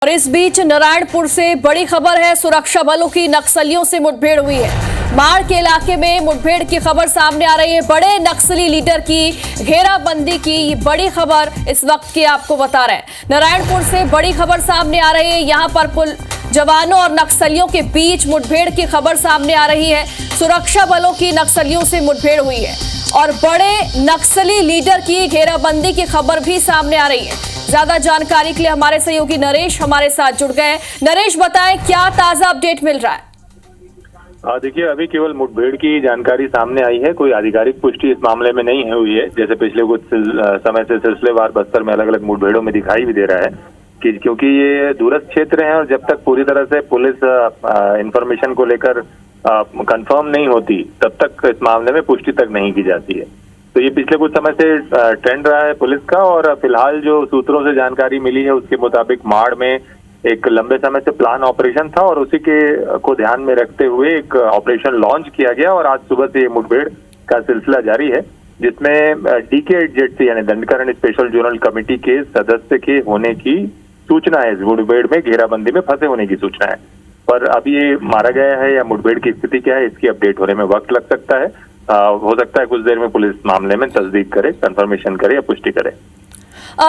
और इस बीच नारायणपुर से बड़ी खबर है। सुरक्षा बलों की नक्सलियों से मुठभेड़ हुई है। माड़ के इलाके में मुठभेड़ की खबर सामने आ रही है। बड़े नक्सली लीडर की घेराबंदी की ये बड़ी खबर इस वक्त की आपको बता रहे हैं। नारायणपुर से बड़ी खबर सामने आ रही है। यहां पर जवानों और नक्सलियों के बीच मुठभेड़ की खबर सामने आ रही है। सुरक्षा बलों की नक्सलियों से मुठभेड़ हुई है और बड़े नक्सली लीडर की घेराबंदी की खबर भी सामने आ रही है। ज्यादा जानकारी के लिए हमारे सहयोगी नरेश हमारे साथ जुड़ गए। नरेश, बताएं क्या ताजा अपडेट मिल रहा है? देखिए, अभी केवल मुठभेड़ की जानकारी सामने आई है। कोई आधिकारिक पुष्टि इस मामले में नहीं हुई है। जैसे पिछले कुछ समय से सिलसिलेवार बस्तर में अलग अलग मुठभेड़ों में दिखाई भी दे रहा है कि क्योंकि ये दूरस्थ क्षेत्र है और जब तक पूरी तरह से पुलिस इंफॉर्मेशन को लेकर कंफर्म नहीं होती तब तक इस मामले में पुष्टि तक नहीं की जाती है। तो ये पिछले कुछ समय से ट्रेंड रहा है पुलिस का। और फिलहाल जो सूत्रों से जानकारी मिली है उसके मुताबिक माड़ में एक लंबे समय से प्लान ऑपरेशन था और उसी के को ध्यान में रखते हुए एक ऑपरेशन लॉन्च किया गया और आज सुबह से ये मुठभेड़ का सिलसिला जारी है, जिसमें DKZC यानी दंडकरण स्पेशल जोनल कमेटी के सदस्य के होने की सूचना है। इस मुठभेड़ में घेराबंदी में फंसे होने की सूचना है, पर अभी ये मारा गया है या मुठभेड़ की स्थिति क्या है इसकी अपडेट होने में वक्त लग सकता है। हो सकता है कुछ देर में पुलिस मामले में तस्दीक करे, कंफर्मेशन करे या पुष्टि करे।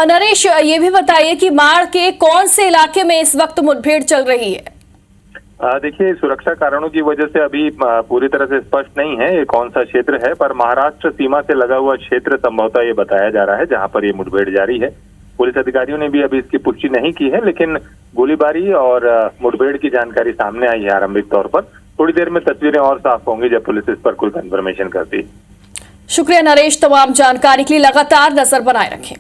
नरेश, ये भी बताइए कि माड़ के कौन से इलाके में इस वक्त मुठभेड़ चल रही है? देखिए, सुरक्षा कारणों की वजह से अभी पूरी तरह से स्पष्ट नहीं है ये कौन सा क्षेत्र है, पर महाराष्ट्र सीमा से लगा हुआ क्षेत्र संभवतः ये बताया जा रहा है जहां पर ये मुठभेड़ जारी है। पुलिस अधिकारियों ने भी अभी इसकी पुष्टि नहीं की है, लेकिन गोलीबारी और मुठभेड़ की जानकारी सामने आई है आरंभिक तौर पर। थोड़ी देर में तस्वीरें और साफ होंगी जब पुलिस इस पर कोई कंफर्मेशन करती। शुक्रिया नरेश, तमाम जानकारी के लिए लगातार नजर बनाए रखें।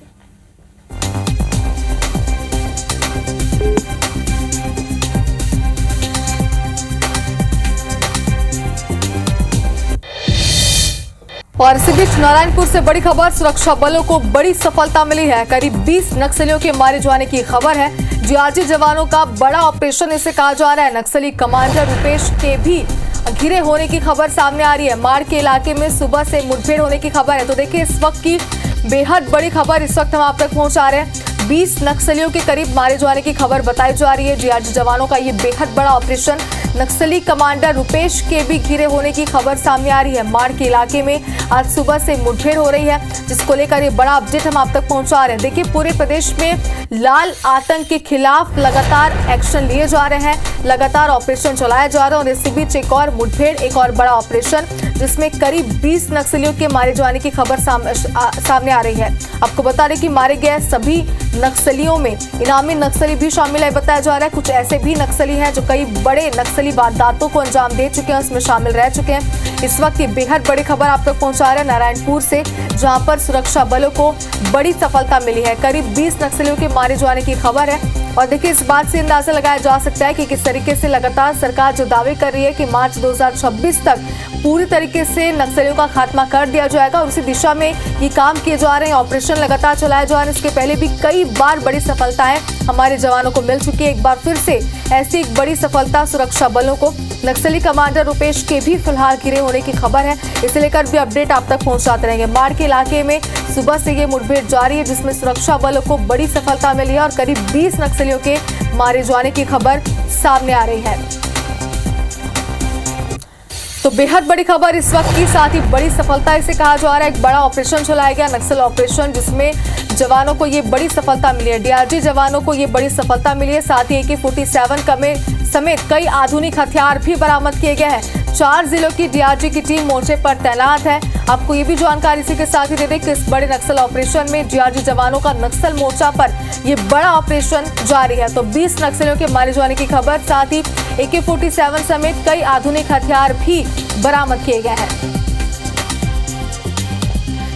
और इसी बीच नारायणपुर से बड़ी खबर, सुरक्षा बलों को बड़ी सफलता मिली है। करीब 20 नक्सलियों के मारे जाने की खबर है। DRG जवानों का बड़ा ऑपरेशन इसे कहा जा रहा है। नक्सली कमांडर रुपेश के भी घिरे होने की खबर सामने आ रही है। माड़ के इलाके में सुबह से मुठभेड़ होने की खबर है। तो देखिए, इस वक्त की बेहद बड़ी खबर इस वक्त हम आप तक पहुंचा रहे हैं। 20 नक्सलियों के करीब मारे जाने की खबर बताई जा रही है। DRG जवानों का ये बेहद बड़ा ऑपरेशन, नक्सली कमांडर रुपेश के भी घिरे होने की खबर सामने आ रही है। माड़ के इलाके में आज सुबह से मुठभेड़ हो रही है, जिसको लेकर ये बड़ा अपडेट हम आप तक पहुंचा रहे हैं। देखिए, पूरे प्रदेश में लाल आतंक के खिलाफ लगातार एक्शन लिए जा रहे हैं, लगातार ऑपरेशन चलाया जा रहा है। और इसी बीच एक और मुठभेड़, एक और बड़ा ऑपरेशन जिसमें करीब 20 नक्सलियों के मारे जाने की खबर सामने आ रही है। आपको बता दें कि मारे गए सभी नक्सलियों में इनामी नक्सली भी शामिल है बताया जा रहा है। कुछ ऐसे भी नक्सली हैं जो कई बड़े नक्सली वारदातों को अंजाम दे चुके हैं, उसमें शामिल रह चुके हैं। इस वक्त ये बेहद बड़ी खबर आप तक पहुंचा रहे हैं नारायणपुर से, जहां पर सुरक्षा बलों को बड़ी सफलता मिली है। करीब 20 नक्सलियों के मारे जाने की खबर है। और देखिए, इस बात से अंदाजा लगाया जा सकता है कि किस तरीके से लगातार सरकार जो दावे कर रही है कि मार्च 2026 तक पूरी तरीके से नक्सलियों का खात्मा कर दिया जाएगा और उसी दिशा में ये काम किए जा रहे हैं, ऑपरेशन लगातार चलाए जा रहे हैं। इसके पहले भी कई बार बड़ी सफलताएं हमारे जवानों को मिल चुकी है। एक बार फिर से ऐसी एक बड़ी सफलता सुरक्षा बलों को। नक्सली कमांडर रुपेश के भी फिलहाल घिरे होने की खबर है, इसे लेकर भी अपडेट आप तक पहुंचाते रहेंगे। माड़ के इलाके में सुबह से ये मुठभेड़ जारी है, जिसमें सुरक्षा बलों को बड़ी सफलता मिली है और करीब 20 नक्सलियों के मारे जाने की खबर सामने आ रही है। तो बेहद बड़ी खबर इस वक्त की, साथ ही बड़ी सफलता इसे कहा जा रहा है। एक बड़ा ऑपरेशन चलाया गया, नक्सल ऑपरेशन, जिसमें जवानों को ये बड़ी सफलता मिली है। DRG जवानों को ये बड़ी सफलता मिली है। साथ ही AK-47 समेत कई आधुनिक हथियार भी बरामद किए गए हैं। 4 जिलों की DRG की टीम मोर्चे पर तैनात है। आपको ये भी जानकारी इसी के साथ ही दे दें कि इस बड़े नक्सल ऑपरेशन में DRG जवानों का नक्सल मोर्चा पर ये बड़ा ऑपरेशन जारी है। तो 20 नक्सलियों के मारे जाने की खबर, साथ ही AK-47 समेत कई आधुनिक हथियार भी बरामद किए गए हैं।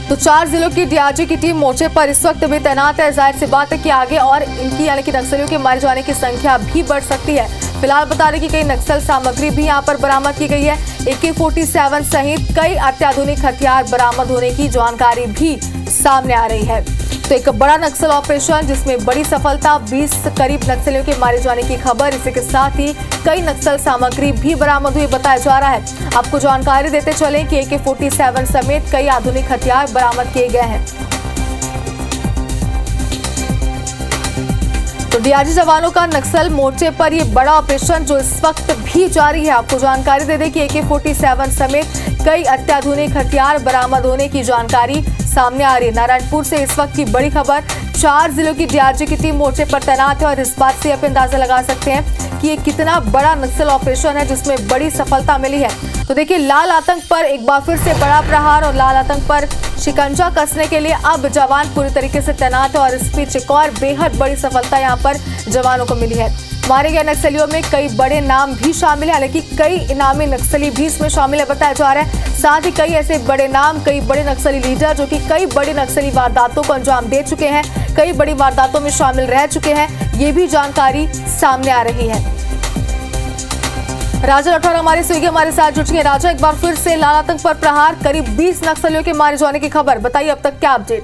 तो 4 जिलों की DRG की टीम मोर्चे पर इस वक्त भी तैनात है। जाहिर सी बात है कि आगे और इनकी यानी कि नक्सलियों के मारे जाने की संख्या भी बढ़ सकती है। फिलहाल बता दें कि कई नक्सल सामग्री भी यहां पर बरामद की गई है। AK-47 सहित कई अत्याधुनिक हथियार बरामद होने की जानकारी भी सामने आ रही है। तो एक बड़ा नक्सल ऑपरेशन जिसमें बड़ी सफलता, 20 करीब नक्सलियों के मारे जाने की खबर, इसी के साथ ही कई नक्सल सामग्री भी बरामद हुई बताया जा रहा है। आपको जानकारी देते चलें कि AK-47 समेत कई आधुनिक हथियार बरामद किए गए हैं। तो डीआरजी जवानों का नक्सल मोर्चे पर ये बड़ा ऑपरेशन जो इस वक्त भी जारी है। आपको जानकारी दे दें कि AK-47 समेत कई अत्याधुनिक हथियार बरामद होने की जानकारी सामने आ रही है। नारायणपुर से इस वक्त की बड़ी खबर, 4 जिलों की डीआरजी की टीम मोर्चे पर तैनात है और इस बात से आप अंदाजा लगा सकते हैं कि ये कितना बड़ा नक्सल ऑपरेशन है जिसमें बड़ी सफलता मिली है। तो देखिए, लाल आतंक पर एक बार फिर से बड़ा प्रहार और लाल आतंक पर शिकंजा कसने के लिए अब जवान पूरी तरीके से तैनात है और इस बीच एक और बेहद बड़ी सफलता यहां पर जवानों को मिली है। मारे गए नक्सलियों में कई बड़े नाम भी शामिल है, हालांकि कई इनामी नक्सली भी इसमें शामिल है बताया जा रहा है। साथ ही कई ऐसे बड़े नाम, कई बड़े नक्सली लीडर जो कि कई बड़ी नक्सली वारदातों को अंजाम दे चुके हैं, कई बड़ी वारदातों में शामिल रह चुके हैं, ये भी जानकारी सामने आ रही है। राजा राठौर हमारे सहयोगी हमारे साथ जुड़ चुके हैं। राजा, एक बार फिर से लाल आतंक पर प्रहार, करीब 20 नक्सलियों के मारे जाने की खबर, बताइए अब तक क्या अपडेट?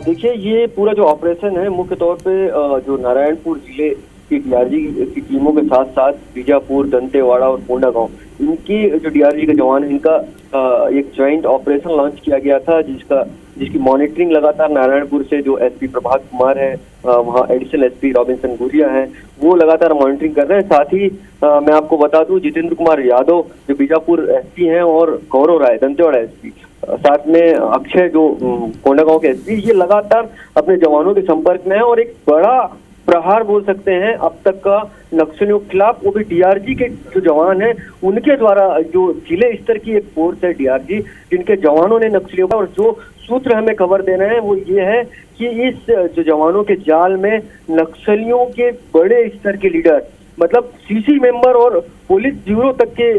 देखिए, ये पूरा जो ऑपरेशन है मुख्य तौर पे जो नारायणपुर जिले की डीआरजी की टीमों के साथ साथ बीजापुर, दंतेवाड़ा और कोंडागांव, इनकी जो डीआरजी के जवान हैं इनका एक ज्वाइंट ऑपरेशन लॉन्च किया गया था, जिसकी मॉनिटरिंग लगातार नारायणपुर से जो एसपी प्रभात कुमार है, वहाँ एडिशनल एसपी रॉबिन्सन गुरिया है, वो लगातार मॉनिटरिंग कर रहे हैं। साथ ही मैं आपको बता दूं, जितेंद्र कुमार यादव जो बीजापुर एसपी हैं और गौरव राय दंतेवाड़ा एसपी, साथ में अक्षय जो कोंडागांव के एसपी, ये लगातार अपने जवानों के संपर्क में है और एक बड़ा प्रहार बोल सकते हैं अब तक का नक्सलियों के खिलाफ, वो भी डीआरजी के जो जवान हैं उनके द्वारा। जो जिले स्तर की एक फोर्स है डीआरजी, जिनके जवानों ने नक्सलियों का, और जो सूत्र हमें खबर दे रहे हैं वो ये है कि इस जो जवानों के जाल में नक्सलियों के बड़े स्तर के लीडर, मतलब सीसी मेंबर और पुलिस ब्यूरो तक के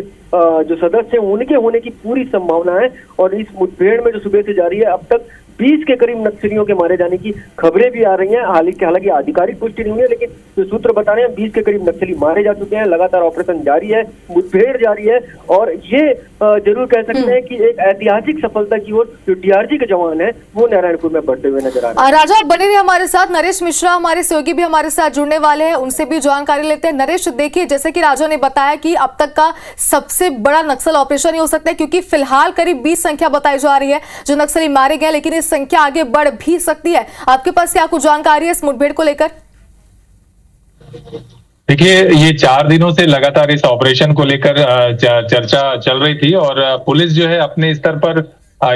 जो सदस्य हैं उनके होने की पूरी संभावना है। और इस मुठभेड़ में जो सुबह से जारी है, अब तक 20 के करीब नक्सलियों के मारे जाने की खबरें भी आ रही हैं। हालांकि आधिकारिक पुष्टि नहीं हुई है, लेकिन जो सूत्र बता रहे हैं 20 के करीब नक्सली मारे जा चुके हैं। लगातार ऑपरेशन जारी है, मुठभेड़ जारी है और ये जरूर कह सकते हैं कि एक ऐतिहासिक सफलता की ओर जो डीआरजी के जवान है वो नारायणपुर में बढ़ते हुए नजर आ रहे हैं। राजा, बने रहिए हमारे साथ। नरेश मिश्रा हमारे सहयोगी भी हमारे साथ जुड़ने वाले हैं, उनसे भी जानकारी लेते हैं। नरेश, देखिए, जैसे कि राजा ने बताया कि अब तक का सबसे बड़ा नक्सल ऑपरेशन ही हो सकता है, क्योंकि फिलहाल करीब 20 संख्या बताई जा रही है जो नक्सली मारे गए, लेकिन इस संख्या आगे बढ़ भी सकती है। आपके पास क्या कुछ जानकारी है इस मुठभेड़ को लेकर? देखिए, ये 4 दिनों से लगातार इस ऑपरेशन को लेकर चर्चा चल रही थी और पुलिस जो है अपने स्तर पर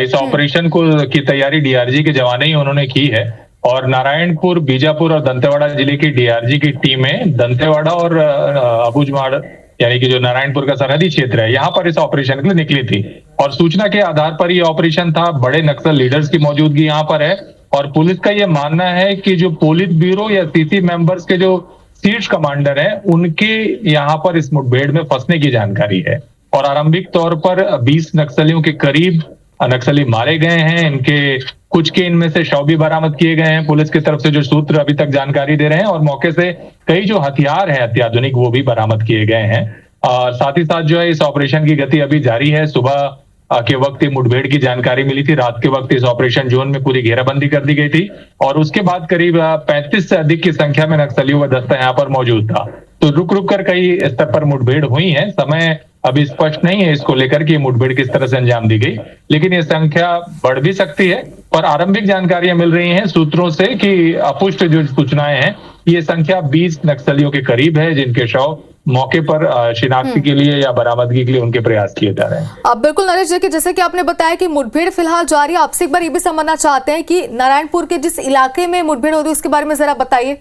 इस ऑपरेशन को की तैयारी डीआरजी के जवानों ही उन्होंने की है। और नारायणपुर, बीजापुर और दंतेवाड़ा जिले की डीआरजी की टीमें दंतेवाड़ा और अबूझमाड़ यानी कि जो नारायणपुर का सरहदी क्षेत्र है, यहाँ पर इस ऑपरेशन के लिए निकली थी और सूचना के आधार पर ये ऑपरेशन था। बड़े नक्सल लीडर्स की मौजूदगी यहाँ पर है और पुलिस का ये मानना है कि जो पुलिस ब्यूरो या सीसी मेंबर्स के जो शीर्ष कमांडर हैं, उनके यहाँ पर इस मुठभेड़ में फंसने की जानकारी है और आरंभिक तौर पर 20 नक्सलियों के करीब नक्सली मारे गए हैं। इनके कुछ के इनमें से शव भी बरामद किए गए हैं पुलिस की तरफ से, जो सूत्र अभी तक जानकारी दे रहे हैं, और मौके से कई जो हथियार हैं अत्याधुनिक वो भी बरामद किए गए हैं। और साथ ही साथ जो है इस ऑपरेशन की गति अभी जारी है। सुबह के वक्त ये मुठभेड़ की जानकारी मिली थी, रात के वक्त इस ऑपरेशन जोन में पूरी घेराबंदी कर दी गई थी और उसके बाद करीब 35 से अधिक की संख्या में नक्सलियों का दस्ता यहाँ पर मौजूद था। तो रुक रुक कर कई स्तर पर मुठभेड़ हुई है। समय अभी स्पष्ट नहीं है इसको लेकर कि मुठभेड़ किस तरह से अंजाम दी गई, लेकिन ये संख्या बढ़ भी सकती है। और आरंभिक जानकारियां मिल रही हैं सूत्रों से कि अपुष्ट जो सूचनाएं हैं, ये संख्या 20 नक्सलियों के करीब है, जिनके शव मौके पर शिनाख्ती के लिए या बरामदगी के लिए उनके प्रयास किए जा रहे हैं। अब बिल्कुल नरेश जी, जैसे कि आपने बताया कि मुठभेड़ फिलहाल जारी है, आपसे एक बार ये भी समझना चाहते हैं कि नारायणपुर के जिस इलाके में मुठभेड़ हो रही है उसके बारे में जरा बताइए।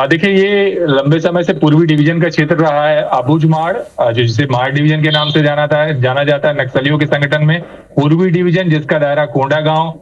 देखिए, ये लंबे समय से पूर्वी डिवीजन का क्षेत्र रहा है। अबूझमाड़, जिसे माड़ डिवीजन के नाम से जाना जाता है नक्सलियों के संगठन में, पूर्वी डिवीजन जिसका दायरा कोंडागांव,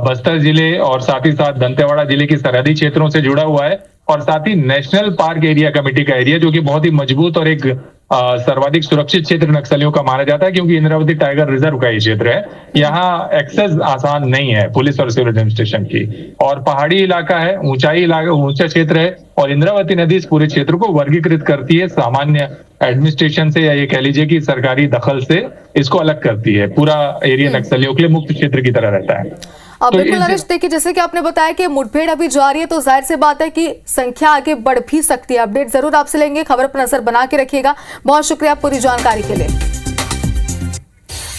बस्तर जिले और साथ ही साथ दंतेवाड़ा जिले की सरहदी क्षेत्रों से जुड़ा हुआ है, और साथ ही नेशनल पार्क एरिया कमेटी का एरिया, जो कि बहुत ही मजबूत और एक सर्वाधिक सुरक्षित क्षेत्र नक्सलियों का माना जाता है, क्योंकि इंद्रावती टाइगर रिजर्व का ये क्षेत्र है। यहाँ एक्सेस आसान नहीं है पुलिस और सिविल एडमिनिस्ट्रेशन की, और पहाड़ी इलाका है, ऊंचा क्षेत्र है, और इंद्रावती नदी इस पूरे क्षेत्र को वर्गीकृत करती है सामान्य एडमिनिस्ट्रेशन से, या ये कह लीजिए कि सरकारी दखल से इसको अलग करती है। पूरा एरिया नक्सलियों के लिए मुक्त क्षेत्र की तरह रहता है। अब बिल्कुल नरेश, देखिए, जैसे कि आपने बताया कि मुठभेड़ अभी जारी है, तो जाहिर सी बात है कि संख्या आगे बढ़ भी सकती है। अपडेट जरूर आपसे लेंगे, खबर पर नजर बना के रखिएगा। बहुत शुक्रिया पूरी जानकारी के लिए।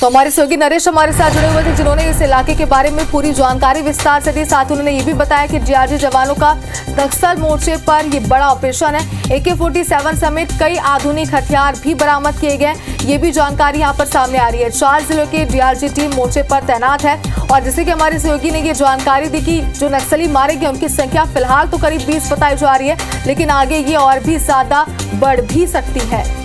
तो हमारे सहयोगी नरेश हमारे साथ जुड़े हुए थे, जिन्होंने इस इलाके के बारे में पूरी जानकारी विस्तार से दी। साथ उन्होंने ये भी बताया कि डीआरजी जवानों का नक्सल मोर्चे पर ये बड़ा ऑपरेशन है। AK-47 समेत कई आधुनिक हथियार भी बरामद किए गए, ये भी जानकारी यहाँ पर सामने आ रही है। 4 जिलों की डीआरजी टीम मोर्चे पर तैनात है और जैसे कि हमारे सहयोगी ने ये जानकारी दी कि जो नक्सली मारे गए उनकी संख्या फिलहाल तो करीब 20 बताई जा रही है, लेकिन आगे ये और भी ज्यादा बढ़ भी सकती है।